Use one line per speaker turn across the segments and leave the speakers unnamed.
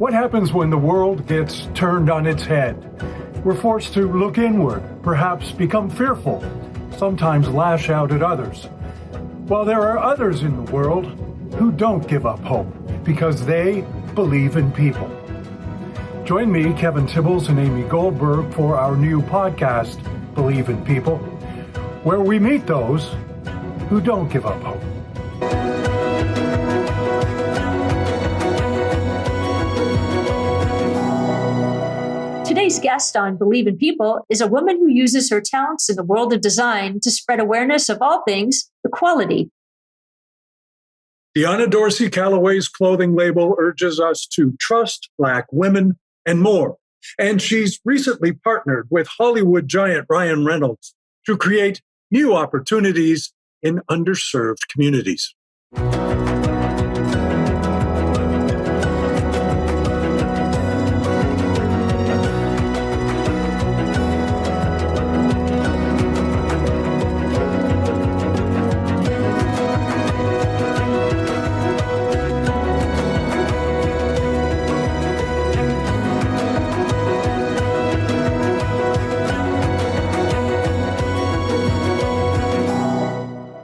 What happens when the world gets turned on its head? We're forced to look inward, perhaps become fearful, sometimes lash out at others. While there are others in the world who don't give up hope because they believe in people. Join me, Kevin Tibbles, and Amy Goldberg for our new podcast, Believe in People, where we meet those who don't give up hope.
Today's guest on Believe in People is a woman who uses her talents in the world of design to spread awareness of all things equality.
Dionna Dorsey, Calloway's clothing label, urges us to trust Black women and more. And she's recently partnered with Hollywood giant Ryan Reynolds to create new opportunities in underserved communities.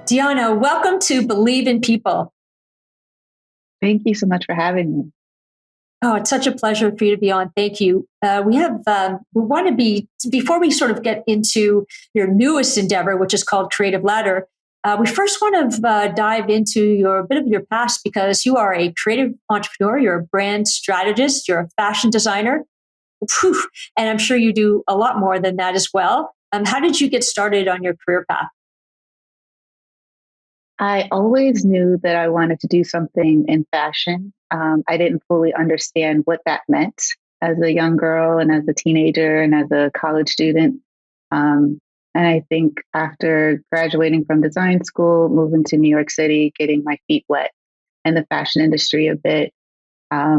Dionna, welcome to Believe in People.
Thank you so much for having me.
Oh, it's such a pleasure for you to be on. Thank you. We want to be, before we sort of get into your newest endeavor, which is called Creative Ladder, we first want to dive into a bit of your past, because you are a creative entrepreneur, you're a brand strategist, you're a fashion designer, and I'm sure you do a lot more than that as well. How did you get started on your career path?
I always knew that I wanted to do something in fashion. I didn't fully understand what that meant as a young girl and as a teenager and as a college student. And I think after graduating from design school, moving to New York City, getting my feet wet in the fashion industry a bit, I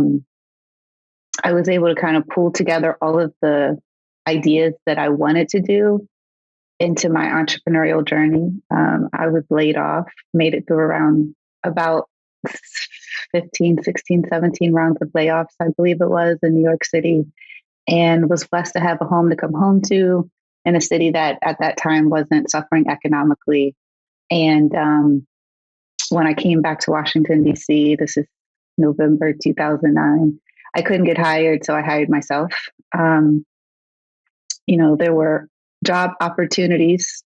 was able to kind of pull together all of the ideas that I wanted to do into my entrepreneurial journey. I was laid off, made it through around about 15, 16, 17 rounds of layoffs, I believe it was, in New York City, and was blessed to have a home to come home to in a city that at that time wasn't suffering economically. And when I came back to Washington, D.C., this is November 2009, I couldn't get hired, so I hired myself. There were job opportunities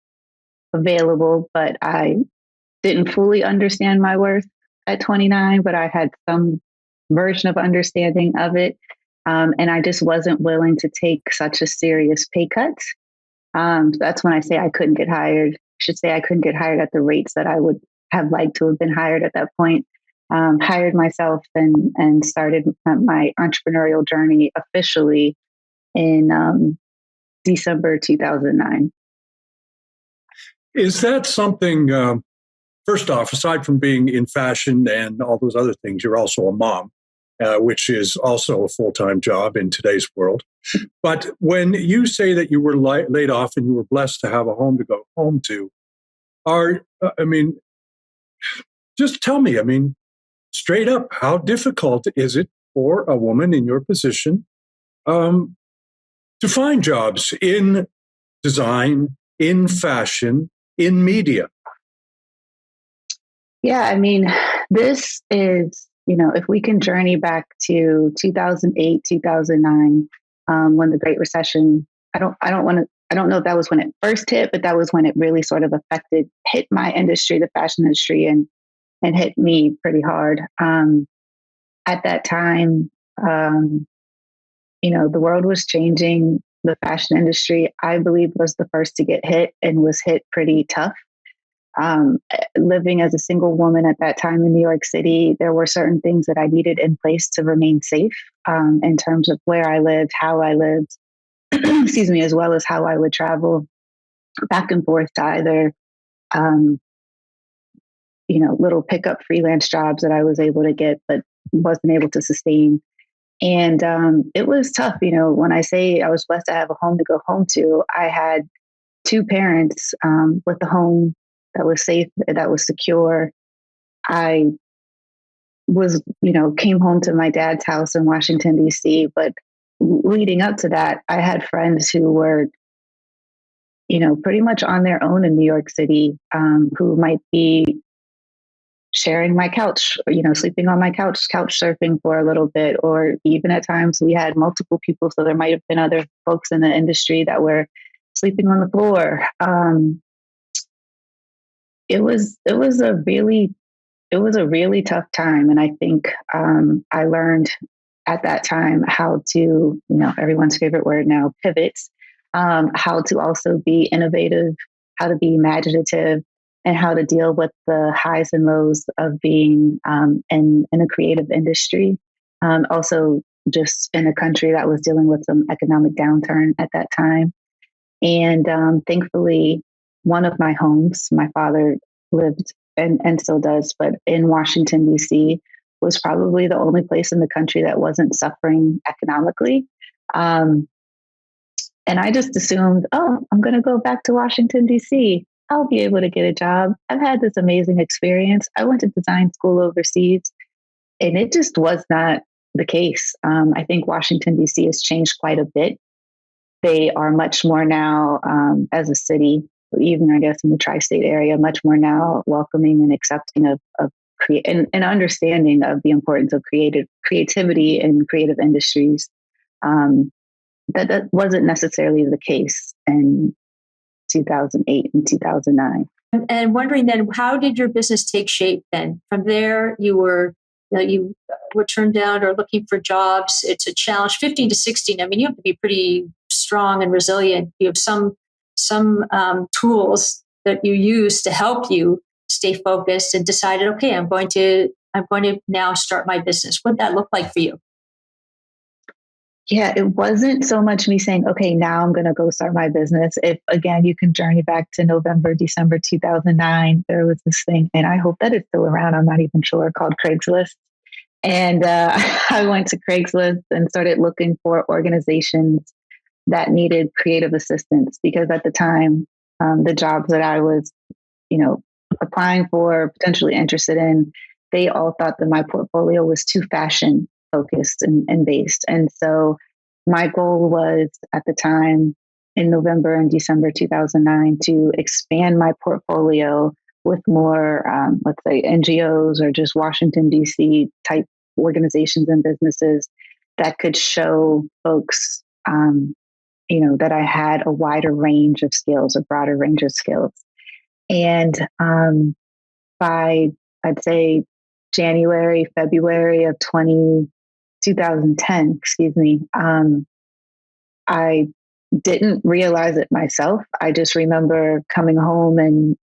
available, but I didn't fully understand my worth at 29, but I had some version of understanding of it. And I just wasn't willing to take such a serious pay cut. So that's when I say I couldn't get hired. I should say I couldn't get hired at the rates that I would have liked to have been hired at that point. Hired myself and started my entrepreneurial journey officially in December 2009.
Is that something, first off, aside from being in fashion and all those other things, you're also a mom, which is also a full-time job in today's world. But when you say that you were laid off and you were blessed to have a home to go home to, just tell me, straight up, how difficult is it for a woman in your position to find jobs in design, in fashion, in media?
Yeah, this is, if we can journey back to 2008, 2009, when the Great Recession, I don't know if that was when it first hit, but that was when it really sort of hit my industry, the fashion industry, and hit me pretty hard. At that time, the world was changing. The fashion industry, I believe, was the first to get hit and was hit pretty tough. Living as a single woman at that time in New York City, there were certain things that I needed in place to remain safe in terms of where I lived, how I lived, excuse me, as well as how I would travel back and forth to either, little pickup freelance jobs that I was able to get, but wasn't able to sustain. And it was tough. When I say I was blessed to have a home to go home to, I had two parents with a home that was safe, that was secure. I came home to my dad's house in Washington, D.C. But leading up to that, I had friends who were, pretty much on their own in New York City, who might be sharing my couch, sleeping on my couch surfing for a little bit, or even at times we had multiple people. So there might have been other folks in the industry that were sleeping on the floor. It was a really tough time. And I think I learned at that time how to, everyone's favorite word now, pivot, how to also be innovative, how to be imaginative, and how to deal with the highs and lows of being in a creative industry. Also, just in a country that was dealing with some economic downturn at that time. And thankfully, one of my homes, my father lived and still does, but in Washington, D.C., was probably the only place in the country that wasn't suffering economically. And I just assumed, I'm going to go back to Washington, D.C. I'll be able to get a job. I've had this amazing experience. I went to design school overseas, and it just was not the case. I think Washington, D.C. has changed quite a bit. They are much more now, as a city, even I guess in the tri-state area, much more now welcoming and accepting of and understanding of the importance of creativity in creative industries. That wasn't necessarily the case in 2008 and 2009.
And wondering then, how did your business take shape then? From there, you were turned down or looking for jobs. It's a challenge. 15 to 16. I mean, you have to be pretty strong and resilient. You have some tools that you use to help you stay focused, and decided, okay, I'm going to now start my business. What did that look like for you?
Yeah, it wasn't so much me saying, okay, now I'm going to go start my business. If again, you can journey back to November, December 2009, there was this thing, and I hope that it's still around. I'm not even sure, called Craigslist. And I went to Craigslist and started looking for organizations that needed creative assistance, because at the time, the jobs that I was, applying for, potentially interested in, they all thought that my portfolio was too fashion focused and based. And so my goal was at the time in November and December 2009 to expand my portfolio with more, let's say, NGOs or just Washington, D.C. type organizations and businesses that could show folks, that I had a wider range of skills, a broader range of skills. And by, I'd say, January, February of 2010, I didn't realize it myself. I just remember coming home and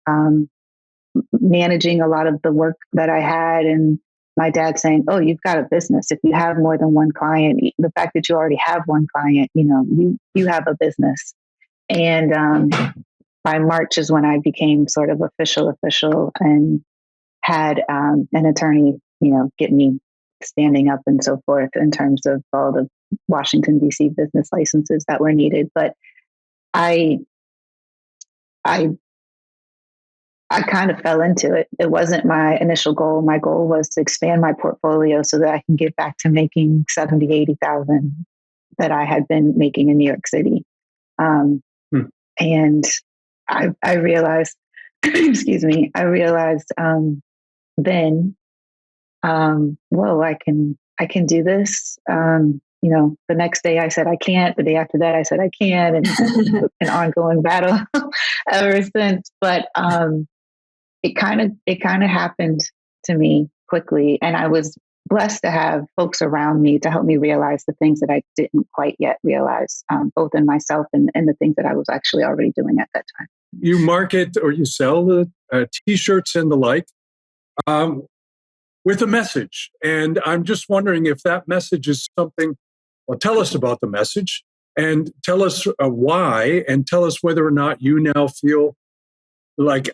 managing a lot of the work that I had, and my dad saying, "Oh, you've got a business. If you have more than one client, the fact that you already have one client, you have a business." And by March is when I became sort of official and had an attorney, get me standing up and so forth in terms of all the Washington, D.C. business licenses that were needed. But I kind of fell into it. It wasn't my initial goal. My goal was to expand my portfolio so that I can get back to making 70, 80,000 that I had been making in New York City. And I realized, I realized then, whoa, I can do this. The next day I said I can't. The day after that I said I can, and an ongoing battle ever since. But it kind of happened to me quickly, and I was blessed to have folks around me to help me realize the things that I didn't quite yet realize, both in myself and the things that I was actually already doing at that time.
You market or you sell the T-shirts and the like with a message. And I'm just wondering if that message is something, well, tell us about the message and tell us why, and tell us whether or not you now feel like,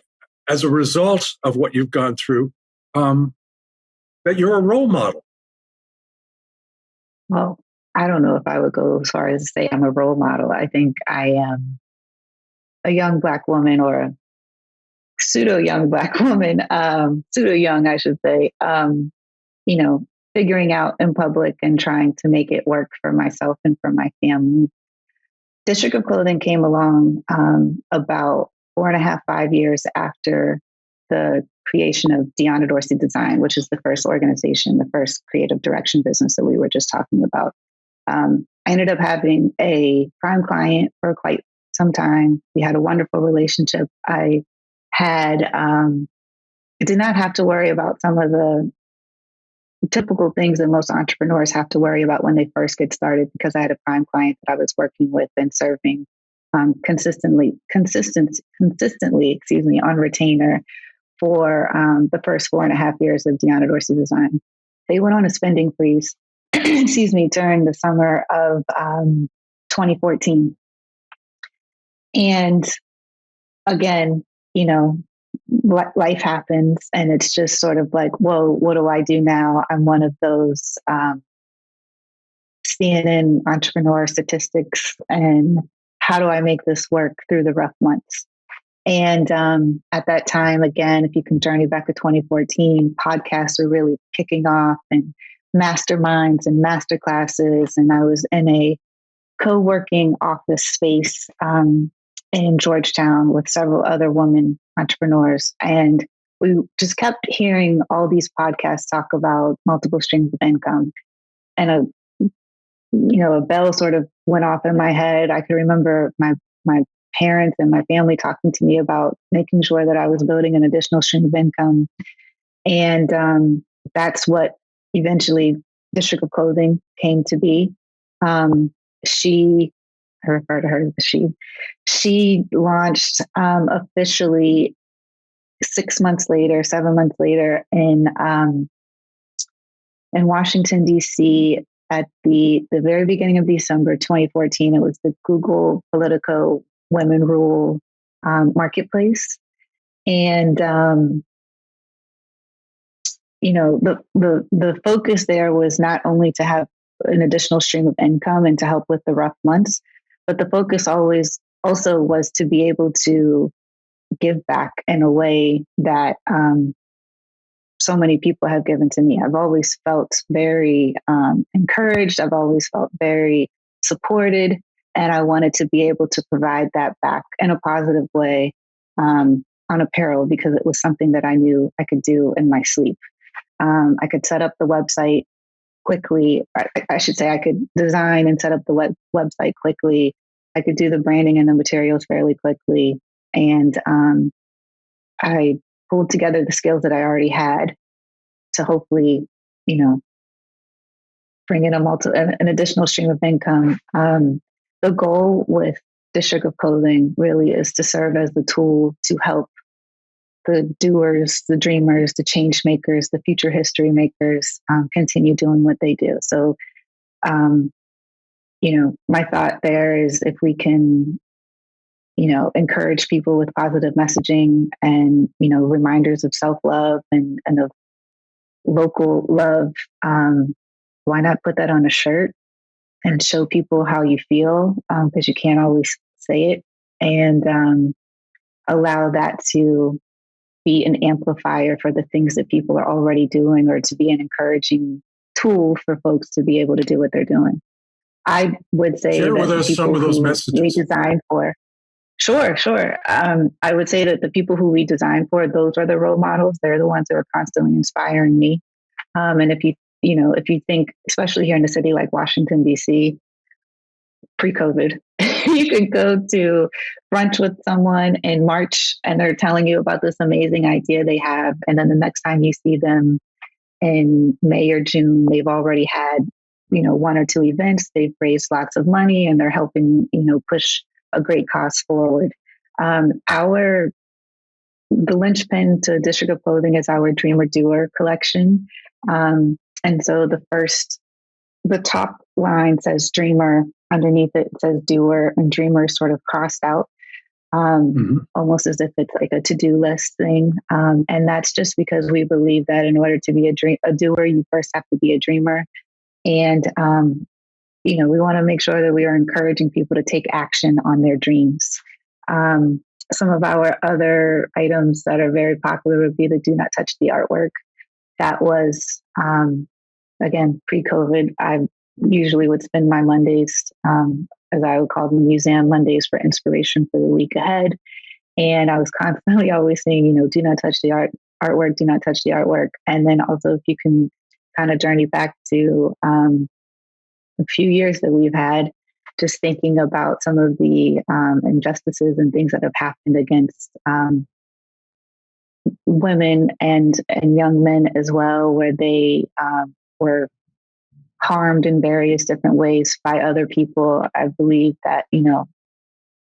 as a result of what you've gone through, that you're a role model.
Well, I don't know if I would go as far as to say I'm a role model. I think I am a young Black woman, or a pseudo young Black woman, pseudo young, I should say, figuring out in public and trying to make it work for myself and for my family. District of Clothing came along about 4.5, 5 years after the creation of Dionna Dorsey Design, which is the first organization, the first creative direction business that we were just talking about. I ended up having a prime client for quite some time. We had a wonderful relationship. I did not have to worry about some of the typical things that most entrepreneurs have to worry about when they first get started, because I had a prime client that I was working with and serving consistently, on retainer for the first 4.5 years of Dionna Dorsey Design. They went on a spending freeze, during the summer of 2014. And again, life happens, and it's just sort of like, whoa, what do I do now? I'm one of those CNN entrepreneur statistics, and how do I make this work through the rough months? And at that time, again, if you can journey back to 2014, podcasts were really kicking off, and masterminds and masterclasses. And I was in a co-working office space in Georgetown with several other women entrepreneurs. And we just kept hearing all these podcasts talk about multiple streams of income. And a bell sort of went off in my head. I could remember my parents and my family talking to me about making sure that I was building an additional stream of income. And that's what eventually District of Clothing came to be. I refer to her as she launched officially 7 months later in Washington, D.C. at the very beginning of December 2014. It was the Google Politico Women Rule marketplace. And, the focus there was not only to have an additional stream of income and to help with the rough months, but the focus also was to be able to give back in a way that so many people have given to me. I've always felt very encouraged. I've always felt very supported. And I wanted to be able to provide that back in a positive way on apparel, because it was something that I knew I could do in my sleep. I could set up the website quickly. I should say I could design and set up the website quickly. I could do the branding and the materials fairly quickly. And I pulled together the skills that I already had to hopefully, bring in an additional stream of income. The goal with District of Clothing really is to serve as the tool to help the doers, the dreamers, the change makers, the future history makers continue doing what they do. So, my thought there is, if we can, encourage people with positive messaging and, reminders of self-love and of local love, why not put that on a shirt and show people how you feel? Because you can't always say it, and allow that to be an amplifier for the things that people are already doing, or to be an encouraging tool for folks to be able to do what they're doing. I would say
share with us some of those messages
we design for. Sure. I would say that the people who we design for, those are the role models. They're the ones that are constantly inspiring me. And if you think, especially here in a city like Washington, D.C., pre-COVID, you could go to brunch with someone in March and they're telling you about this amazing idea they have. And then the next time you see them in May or June, they've already had, 1 or 2 events. They've raised lots of money and they're helping, push a great cause forward. The linchpin to District of Clothing is our Dreamer Doer collection. And so the top line says Dreamer. Underneath it says Doer, and Dreamer is sort of crossed out, almost as if it's like a to-do list thing. And that's just because we believe that in order to be a doer, you first have to be a dreamer. And, we want to make sure that we are encouraging people to take action on their dreams. Some of our other items that are very popular would be the Do Not Touch the Artwork. that was, again, pre-COVID. I usually would spend my Mondays, as I would call them, museum Mondays, for inspiration for the week ahead. And I was constantly always saying, do not touch the artwork, do not touch the artwork. And then also, if you can kind of journey back to a few years that we've had, just thinking about some of the injustices and things that have happened against women and young men as well, where they were harmed in various different ways by other people. I believe that,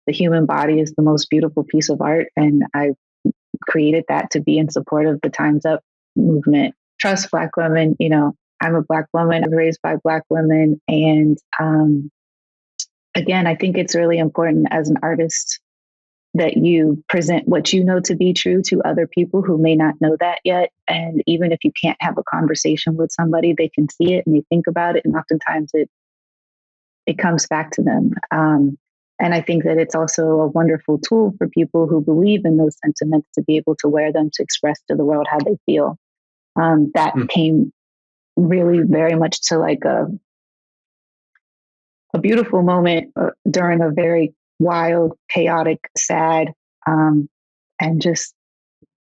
the human body is the most beautiful piece of art. And I created that to be in support of the Time's Up movement. Trust Black women. I'm a Black woman. I was raised by Black women. And again, I think it's really important as an artist that you present what you know to be true to other people who may not know that yet. And even if you can't have a conversation with somebody, they can see it and they think about it. And oftentimes it comes back to them. And I think that it's also a wonderful tool for people who believe in those sentiments to be able to wear them to express to the world how they feel. That came really very much to like a beautiful moment during a very wild, chaotic, sad, and just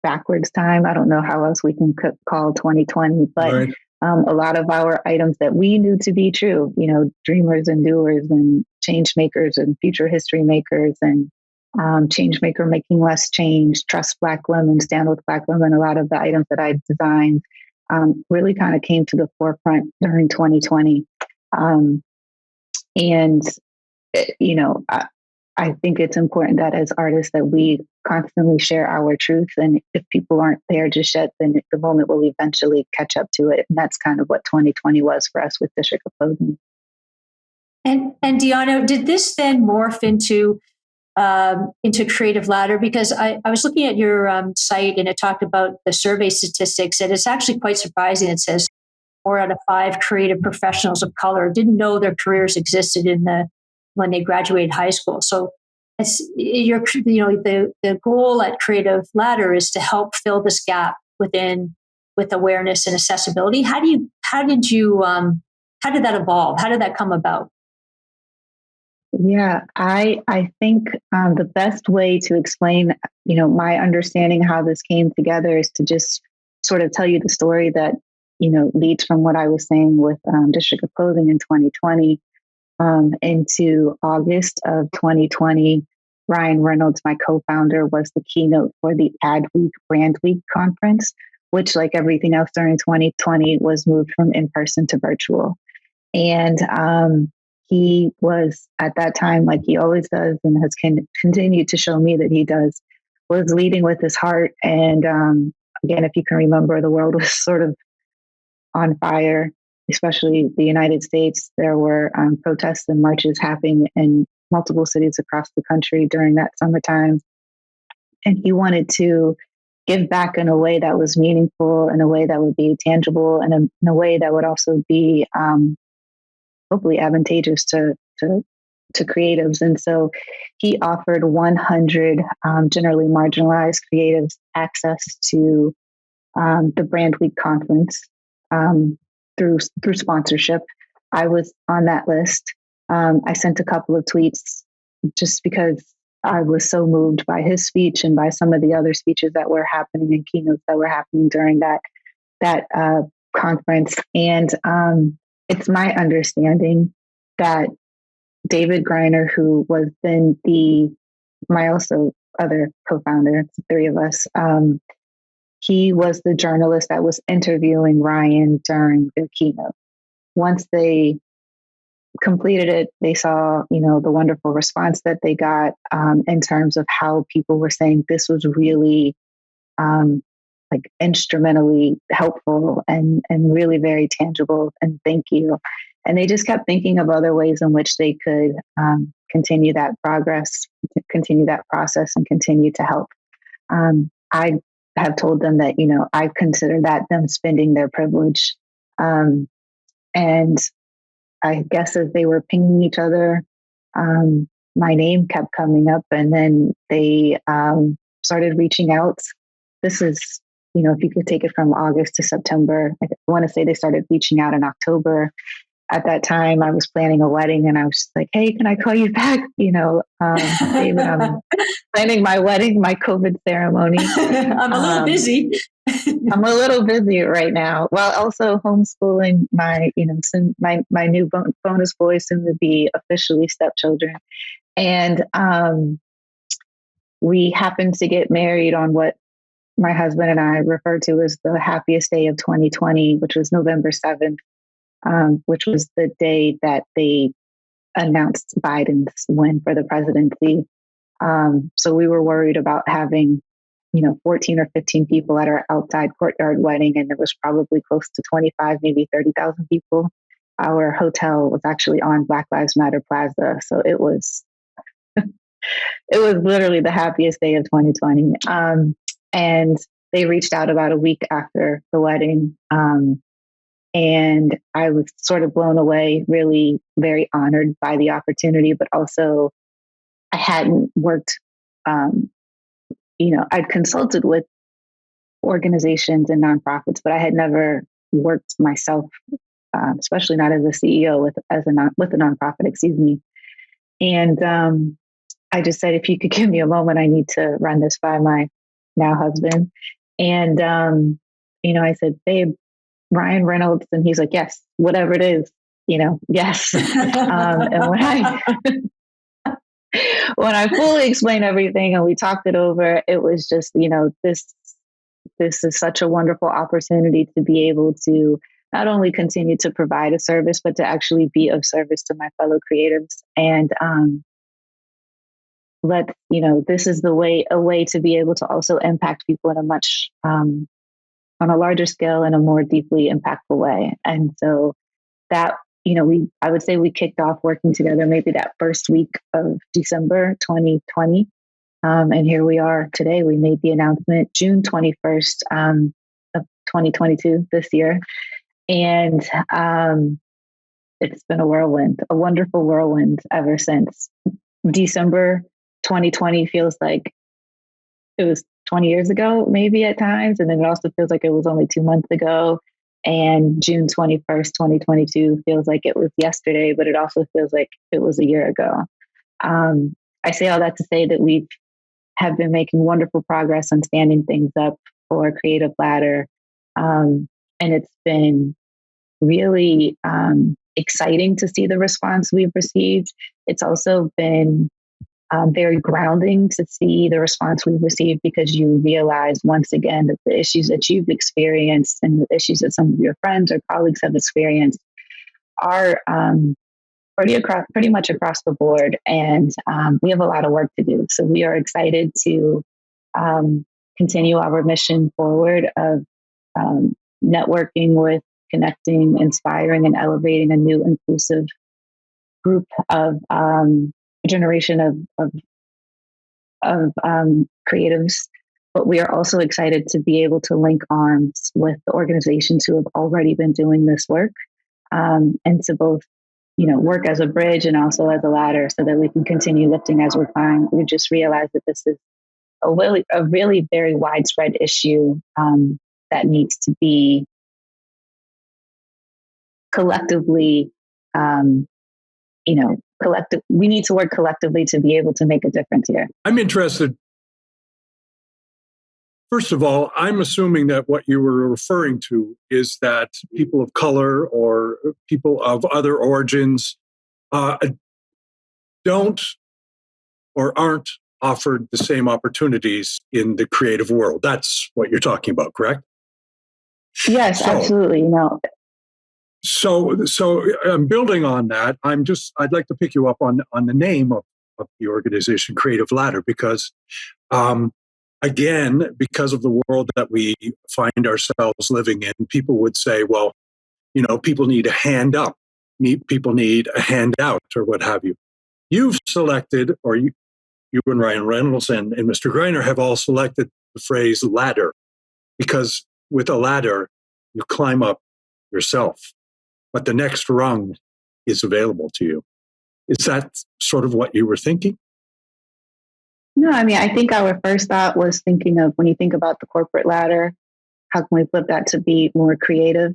backwards time. I don't know how else we can call 2020, but right. A lot of our items that we knew to be true, dreamers and doers and change makers and future history makers and change maker making less change, trust Black women, stand with Black women. A lot of the items that I designed really kind of came to the forefront during 2020. And, I think it's important that as artists that we constantly share our truth. And if people aren't there just yet, then the moment will eventually catch up to it. And that's kind of what 2020 was for us with District of Clothing.
And Dionna, did this then morph into Creative Ladder? Because I was looking at your site and it talked about the survey statistics, and it's actually quite surprising. It says 4 out of 5 creative professionals of color didn't know their careers existed when they graduated high school. So it's the goal at Creative Ladder is to help fill this gap with awareness and accessibility. How did that evolve? How did that come about?
Yeah, I think the best way to explain, my understanding how this came together is to just sort of tell you the story that, leads from what I was saying with District of Clothing in 2020 into August of 2020. Ryan Reynolds, my co-founder, was the keynote for the Ad Week Brand Week conference, which, like everything else during 2020, was moved from in-person to virtual. And he was at that time, like he always does and has continued to show me that he does, was leading with his heart. And again, if you can remember, the world was sort of on fire, especially the United States. There were protests and marches happening in multiple cities across the country during that summertime. And he wanted to give back in a way that was meaningful, in a way that would be tangible, and in a way that would also be hopefully advantageous to creatives. And so he offered 100 generally marginalized creatives access to the Brand Week conference through sponsorship. I was on that list. I sent a couple of tweets just because I was so moved by his speech and by some of the other speeches that were happening and keynotes that were happening during that conference. And it's my understanding that David Greiner, who was then my also other co-founder, the 3 of us, he was the journalist that was interviewing Ryan during their keynote. Once they completed it, they saw, the wonderful response that they got in terms of how people were saying this was really like instrumentally helpful and really very tangible. And thank you. And they just kept thinking of other ways in which they could continue that progress, continue that process, and continue to help. I have told them that, I consider that them spending their privilege. And I guess as they were pinging each other, my name kept coming up, and then they started reaching out. This is if you could take it from August to September. I want to say they started reaching out in October. At that time, I was planning a wedding, and I was just like, "Hey, can I call you back?" David, I'm planning my wedding, my COVID ceremony.
I'm a little busy.
I'm a little busy right now, while also homeschooling my new bonus boys, soon to be officially stepchildren. And we happened to get married on what my husband and I refer to as the happiest day of 2020, which was November 7th, which was the day that they announced Biden's win for the presidency. So we were worried about having 14 or 15 people at our outside courtyard wedding, and it was probably close to 25, maybe 30,000 people. Our hotel was actually on Black Lives Matter Plaza, so it was literally the happiest day of 2020. And they reached out about a week after the wedding, and I was sort of blown away, really very honored by the opportunity, but also I hadn't worked. I'd consulted with organizations and nonprofits, but I had never worked myself, especially not as a CEO with a nonprofit, excuse me. And I just said, if you could give me a moment, I need to run this by my now husband. And I said, babe, Ryan Reynolds, and he's like, yes, whatever it is, yes. And when I fully explained everything and we talked it over, it was just, this is such a wonderful opportunity to be able to not only continue to provide a service, but to actually be of service to my fellow creatives. And this is a way to be able to also impact people in a much, on a larger scale, in a more deeply impactful way. And so that, I would say we kicked off working together maybe that first week of December 2020. And here we are today. We made the announcement June 21st of 2022 this year. And it's been a whirlwind, a wonderful whirlwind ever since. December 2020 feels like it was 20 years ago, maybe at times. And then it also feels like it was only 2 months ago. And June 21st, 2022 feels like it was yesterday, but it also feels like it was a year ago. I say all that to say that we have been making wonderful progress on standing things up for Creative Ladder. And it's been really exciting to see the response we've received. It's also been very grounding to see the response we've received, because you realize once again that the issues that you've experienced and the issues that some of your friends or colleagues have experienced are pretty much across the board. And we have a lot of work to do. So we are excited to continue our mission forward of networking with, connecting, inspiring, and elevating a new inclusive group of generation of creatives. But we are also excited to be able to link arms with the organizations who have already been doing this work, and to both, work as a bridge and also as a ladder, so that we can continue lifting as we're climbing. We just realized that this is a really very widespread issue that needs to be collectively, we need to work collectively to be able to make a difference here.
I'm interested. First of all, I'm assuming that what you were referring to is that people of color or people of other origins don't or aren't offered the same opportunities in the creative world. That's what you're talking about, correct?
Yes, absolutely.
So building on that, I'd like to pick you up on the name of the organization, Creative Ladder, because again, because of the world that we find ourselves living in, people would say, well, people need a hand up, people need a handout, or what have you. You've selected, or you and Ryan Reynolds and Mr. Greiner have all selected the phrase ladder, because with a ladder, you climb up yourself, but the next rung is available to you. Is that sort of what you were thinking?
No, I think our first thought was thinking of, when you think about the corporate ladder, how can we flip that to be more creative?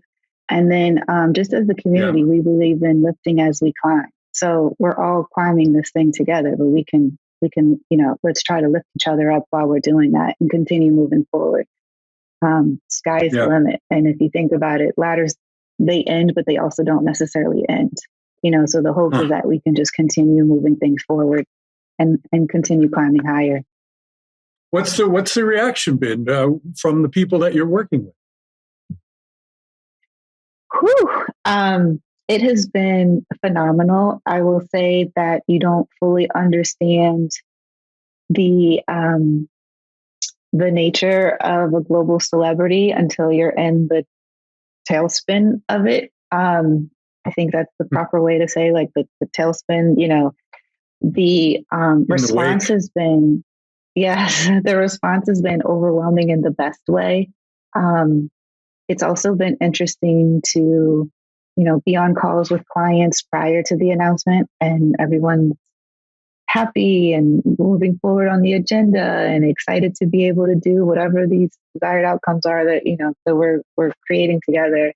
And then just as the community, we believe in lifting as we climb. So we're all climbing this thing together, but we can, let's try to lift each other up while we're doing that and continue moving forward. Sky's the limit. And if you think about it, ladders, they end, but they also don't necessarily end. So the hope is that we can just continue moving things forward and continue climbing higher.
What's the reaction been from the people that you're working with?
It has been phenomenal. I will say that you don't fully understand the nature of a global celebrity until you're in the tailspin of it. I think that's the proper way to say, like the tailspin. The response has been, yes, the response has been overwhelming in the best way. It's also been interesting to, be on calls with clients prior to the announcement, and everyone's happy and moving forward on the agenda and excited to be able to do whatever these desired outcomes are that, that we're creating together.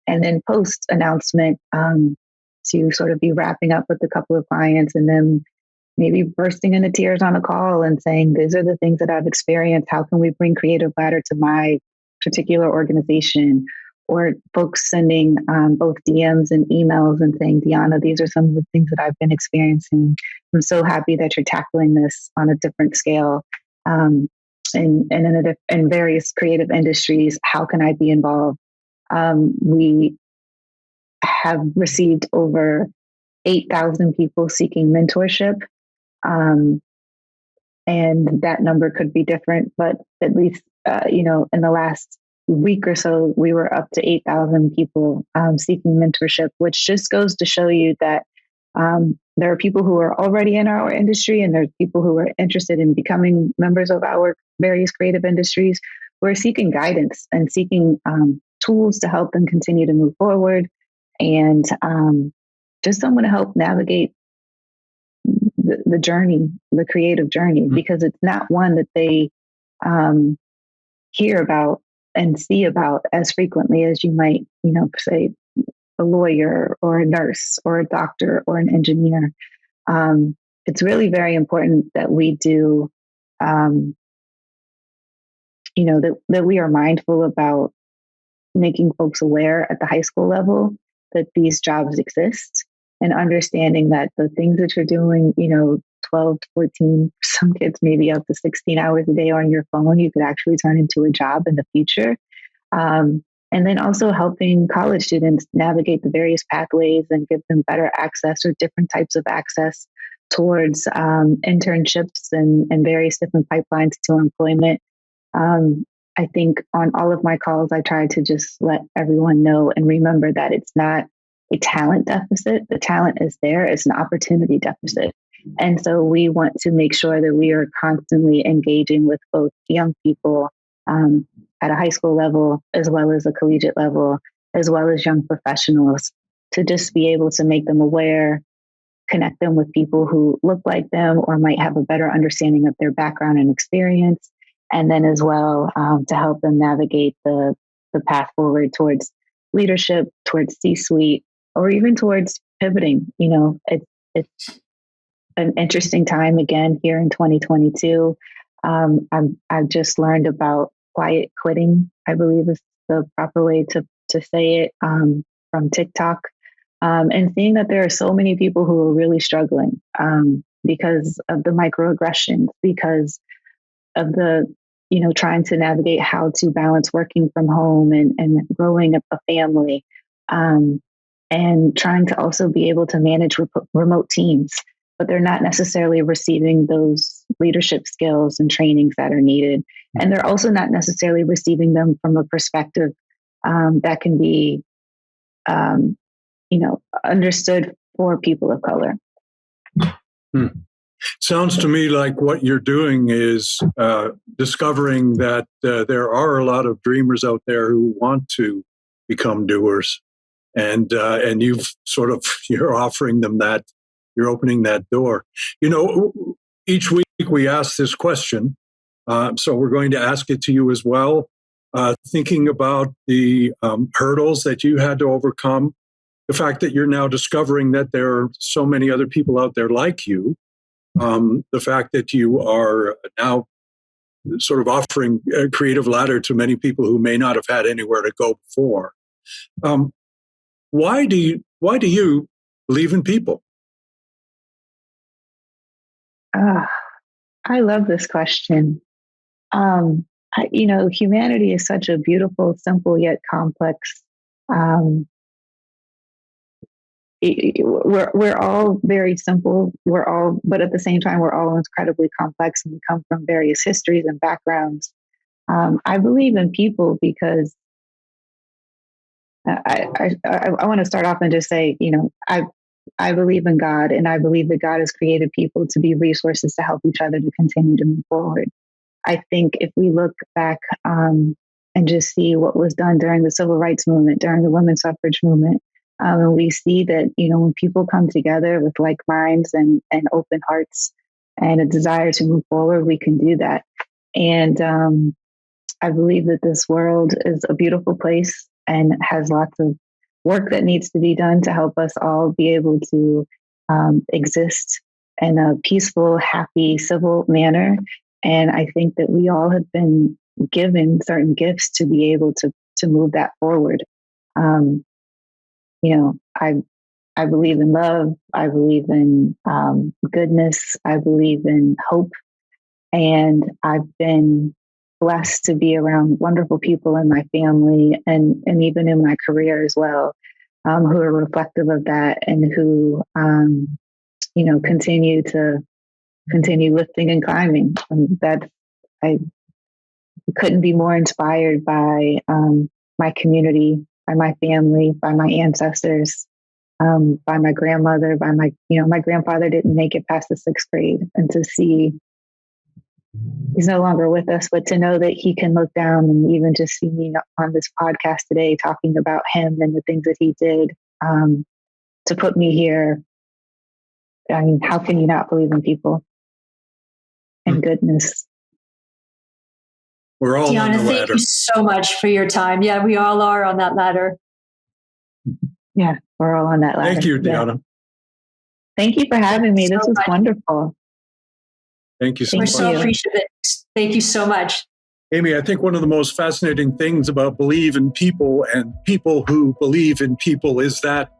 And then post announcement, to sort of be wrapping up with a couple of clients and then maybe bursting into tears on a call and saying, these are the things that I've experienced. How can we bring Creative Ladder to my particular organization? Or folks sending both DMs and emails and saying, Dionna, these are some of the things that I've been experiencing. I'm so happy that you're tackling this on a different scale in various creative industries. How can I be involved? We have received over 8,000 people seeking mentorship. And that number could be different, but at least, in the last week or so, we were up to 8,000 people seeking mentorship, which just goes to show you that there are people who are already in our industry and there's people who are interested in becoming members of our various creative industries who are seeking guidance and seeking tools to help them continue to move forward and just someone to help navigate the journey, the creative journey, because it's not one that they hear about and see about as frequently as you might, say a lawyer or a nurse or a doctor or an engineer. It's really very important that we do, that we are mindful about making folks aware at the high school level that these jobs exist and understanding that the things that you're doing, 12, 14, some kids maybe up to 16 hours a day on your phone, you could actually turn into a job in the future. And then also helping college students navigate the various pathways and give them better access or different types of access towards internships and various different pipelines to employment. I think on all of my calls, I try to just let everyone know and remember that it's not a talent deficit. The talent is there. It's an opportunity deficit. And so we want to make sure that we are constantly engaging with both young people at a high school level, as well as a collegiate level, as well as young professionals, to just be able to make them aware, connect them with people who look like them or might have a better understanding of their background and experience. And then as well, to help them navigate the path forward towards leadership, towards C-suite, or even towards pivoting. It's an interesting time again here in 2022. I've just learned about quiet quitting, I believe is the proper way to say it, from TikTok. And seeing that there are so many people who are really struggling because of the microaggressions, because of the, trying to navigate how to balance working from home and growing up a family, and trying to also be able to manage remote teams, but they're not necessarily receiving those leadership skills and trainings that are needed. And they're also not necessarily receiving them from a perspective that can be, understood for people of color.
Sounds to me like what you're doing is discovering that there are a lot of dreamers out there who want to become doers, and you're offering them that, you're opening that door. Each week we ask this question, so we're going to ask it to you as well. thinking about the hurdles that you had to overcome, the fact that you're now discovering that there are so many other people out there like you, the fact that you are now sort of offering a creative ladder to many people who may not have had anywhere to go before. Why do you believe in people?
I love this question. Humanity is such a beautiful, simple yet complex. We're all very simple. But at the same time, we're all incredibly complex, and we come from various histories and backgrounds. I believe in people because I want to start off and just say, I believe in God, and I believe that God has created people to be resources to help each other to continue to move forward. I think if we look back and just see what was done during the civil rights movement, during the women's suffrage movement, and we see that, when people come together with like minds and open hearts and a desire to move forward, we can do that. And I believe that this world is a beautiful place and has lots of work that needs to be done to help us all be able to exist in a peaceful, happy, civil manner. And I think that we all have been given certain gifts to be able to move that forward. I believe in love. I believe in goodness. I believe in hope. And I've been blessed to be around wonderful people in my family and even in my career as well, who are reflective of that and who, continue lifting and climbing. I couldn't be more inspired by my community, by my family, by my ancestors, by my grandmother, by my grandfather didn't make it past the 6th grade, and to see he's no longer with us, but to know that he can look down and even just see me on this podcast today talking about him and the things that he did to put me here. I mean, how can you not believe in people and goodness?
We're all
Dionna,
on the ladder.
thank you so much for your time. Yeah, we all are on that ladder.
Yeah, we're all on that ladder.
Thank you, Dionna.
Yeah. Thank you for having me. This was wonderful.
Thank you so much.
We're so appreciative. Thank you so much.
Amy, I think one of the most fascinating things about believe in people and people who believe in people is that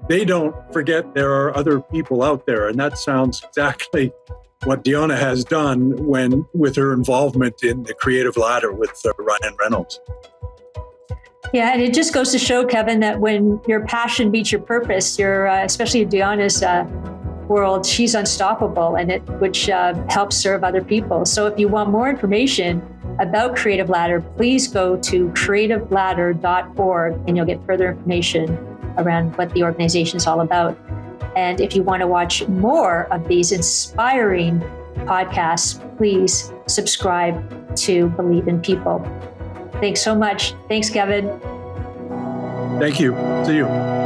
they don't forget there are other people out there. And that sounds exactly what Dionna has done with her involvement in the creative ladder with Ryan Reynolds.
Yeah, and it just goes to show, Kevin, that when your passion meets your purpose, especially in Dionna's world, she's unstoppable, and which helps serve other people. So if you want more information about Creative Ladder, please go to creativeladder.org and you'll get further information around what the organization is all about. And if you want to watch more of these inspiring podcasts, please subscribe to Believe in People. Thanks so much. Thanks, Kevin.
Thank you. See you.